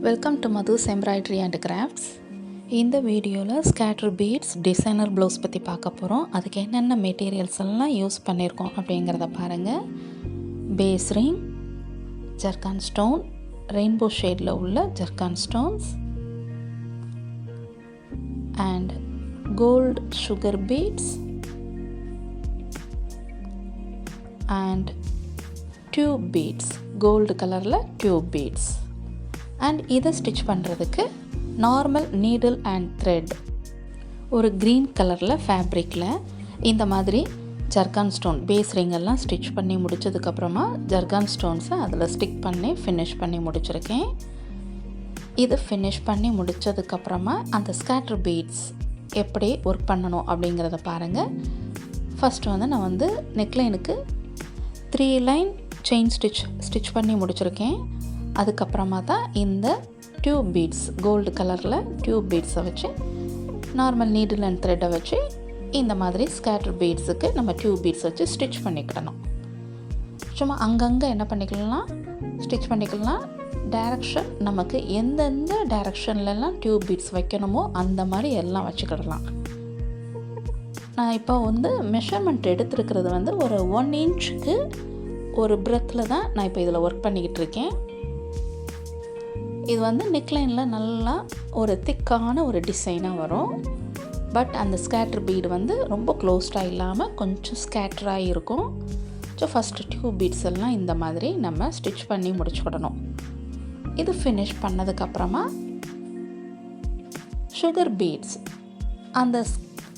Welcome to MathusEmbroideryCrafts. இந்த வீடியோவில் scatter beads designer blouse பற்றி பார்க்க போகிறோம். அதுக்கு என்னென்ன மெட்டீரியல்ஸ் எல்லாம் யூஸ் பண்ணியிருக்கோம் அப்படிங்கிறத பாருங்கள். Base ring, zircon stone, rainbow ஷேடில் உள்ள zircon stones and gold sugar beads and tube beads, gold கலரில் டியூப் பீட்ஸ். அண்ட் இதை ஸ்டிச் பண்ணுறதுக்கு நார்மல் நீடில் அண்ட் த்ரெட், ஒரு க்ரீன் கலரில் ஃபேப்ரிக்கில் இந்த மாதிரி ஜர்கான் ஸ்டோன் பேஸ் ரிங் எல்லாம் ஸ்டிச் பண்ணி முடித்ததுக்கப்புறமா ஜர்கான் ஸ்டோன்ஸை அதில் ஸ்டிக் பண்ணி ஃபினிஷ் பண்ணி முடிச்சிருக்கேன். இது ஃபினிஷ் பண்ணி முடித்ததுக்கப்புறமா அந்த ஸ்கேட்டர் பீட்ஸ் எப்படி ஒர்க் பண்ணணும் அப்படிங்கிறத பாருங்கள். ஃபஸ்ட்டு நான் நெக்லைனுக்கு 3 லைன் செயின் ஸ்டிச் பண்ணி முடிச்சிருக்கேன். அதுக்கப்புறமா தான் இந்த டியூப் பீட்ஸ், கோல்டு கலரில் டியூப் பீட்ஸை வச்சு நார்மல் நீடில் அண்ட் த்ரெட்டை வச்சு இந்த மாதிரி ஸ்கேட்டர் பீட்ஸுக்கு நம்ம டியூப் பீட்ஸ் வச்சு ஸ்டிச் பண்ணிக்கிடணும். சும்மா அங்கங்கே என்ன பண்ணிக்கலாம், ஸ்டிச் பண்ணிக்கலாம். டைரக்ஷன் நமக்கு எந்தெந்த டைரக்ஷன்லலாம் டியூப் பீட்ஸ் வைக்கணுமோ அந்த மாதிரி எல்லாம் வச்சுக்கிடலாம். நான் இப்போ மெஷர்மெண்ட் எடுத்துருக்கிறது ஒரு 1 இன்ச்சுக்கு ஒரு பிரெத்தில் தான் நான் இப்போ இதில் ஒர்க் பண்ணிக்கிட்டு இருக்கேன். இது நெக்லைனில் நல்லா ஒரு திக்கான ஒரு டிசைனாக வரும். பட் அந்த ஸ்கேட்டர் பீடு ரொம்ப க்ளோஸ்டாக இல்லாமல் கொஞ்சம் ஸ்கேட்டராக இருக்கும். ஸோ ஃபஸ்ட்டு டியூப் பீட்ஸ் எல்லாம் இந்த மாதிரி நம்ம ஸ்டிச் பண்ணி முடிச்சுக்கிடணும். இது ஃபினிஷ் பண்ணதுக்கப்புறமா சுகர் பீட்ஸ், அந்த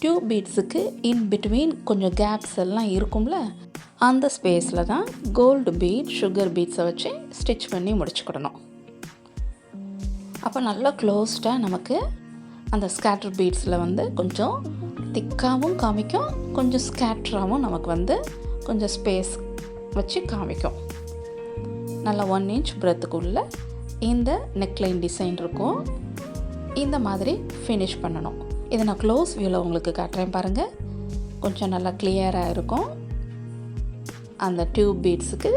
டியூப் பீட்ஸுக்கு இன் பிட்வீன் கொஞ்சம் கேப்ஸ் எல்லாம் இருக்கும்ல, அந்த ஸ்பேஸில் தான் கோல்டு பீட் சுகர் பீட்ஸை வச்சு ஸ்டிச் பண்ணி முடிச்சுக்கிடணும். அப்போ நல்லா க்ளோஸ்டாக நமக்கு அந்த ஸ்கேட்டர் பீட்ஸில் கொஞ்சம் திக்காகவும் காமிக்கும், கொஞ்சம் ஸ்கேட்டராகவும் நமக்கு கொஞ்சம் ஸ்பேஸ் வச்சு காமிக்கும். நல்லா 1 இன்ச் பிரெத்துக்குள்ளே இந்த நெக்லைன் டிசைன் இருக்கும். இந்த மாதிரி ஃபினிஷ் பண்ணணும். இதை நான் க்ளோஸ் வியூவில் உங்களுக்கு காட்டுறேன் பாருங்கள். கொஞ்சம் நல்லா கிளியராக இருக்கும். அந்த டியூப் பீட்ஸுக்கு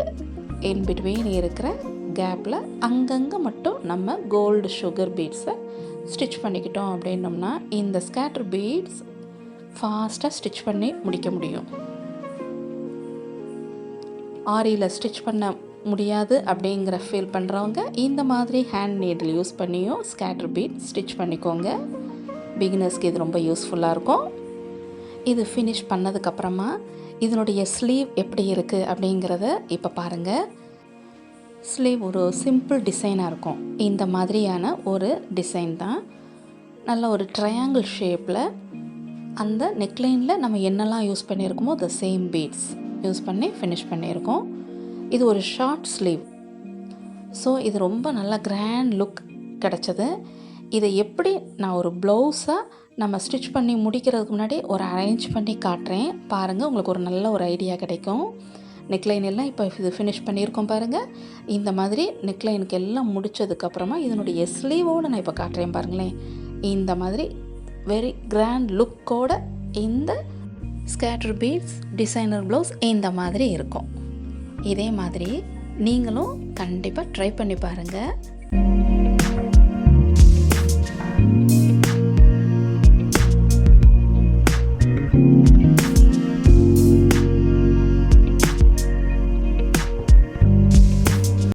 இன் பிட்வீன் இருக்கிற கேப்பில் அங்கங்கே மட்டும் நம்ம கோல்டு சுகர் பீட்ஸை ஸ்டிச் பண்ணிக்கிட்டோம் அப்படின்னோம்னா இந்த ஸ்கேட்டர் பீட்ஸ் ஃபாஸ்ட்டாக ஸ்டிச் பண்ணி முடிக்க முடியும். ஆரியில் ஸ்டிச் பண்ண முடியாது அப்படிங்கிற ஃபீல் பண்ணுறவங்க இந்த மாதிரி ஹேண்ட் நீடில் யூஸ் பண்ணியும் ஸ்கேட்டர் பீட் ஸ்டிச் பண்ணிக்கோங்க. பிகினர்ஸ்க்கு இது ரொம்ப யூஸ்ஃபுல்லாக இருக்கும். இது ஃபினிஷ் பண்ணதுக்கப்புறமா இதனுடைய ஸ்லீவ் எப்படி இருக்குது அப்படிங்கிறத இப்போ பாருங்கள். ஸ்லீவ் ஒரு சிம்பிள் டிசைனாக இருக்கும். இந்த மாதிரியான ஒரு டிசைன் தான். நல்ல ஒரு ட்ரையாங்கிள் ஷேப்பில் அந்த நெக்லைனில் நம்ம என்னெல்லாம் யூஸ் பண்ணியிருக்கோமோ த சேம் பீட்ஸ் யூஸ் பண்ணி ஃபினிஷ் பண்ணியிருக்கோம். இது ஒரு ஷார்ட் ஸ்லீவ். ஸோ இது ரொம்ப நல்ல கிராண்ட் லுக் கிடச்சது. இதை எப்படி நான் ஒரு ப்ளவுஸாக நம்ம ஸ்டிச் பண்ணி முடிக்கிறதுக்கு முன்னாடி ஒரு அரேஞ்ச் பண்ணி காட்டுறேன் பாருங்கள். உங்களுக்கு ஒரு நல்ல ஒரு ஐடியா கிடைக்கும். நெக்லைன் எல்லாம் இப்போ இது ஃபினிஷ் பண்ணியிருக்கோம் பாருங்கள். இந்த மாதிரி நெக்லைனுக்கு எல்லாம் முடித்ததுக்கப்புறமா இதனுடைய ஸ்லீவோடு நான் இப்போ காட்டுறேன் பாருங்களேன். இந்த மாதிரி வெரி கிராண்ட் லுக்கோட இந்த ஸ்கேட்டர் பீட்ஸ் டிசைனர் ப்ளவுஸ் இந்த மாதிரி இருக்கும். இதே மாதிரி நீங்களும் கண்டிப்பாக ட்ரை பண்ணி பாருங்கள்.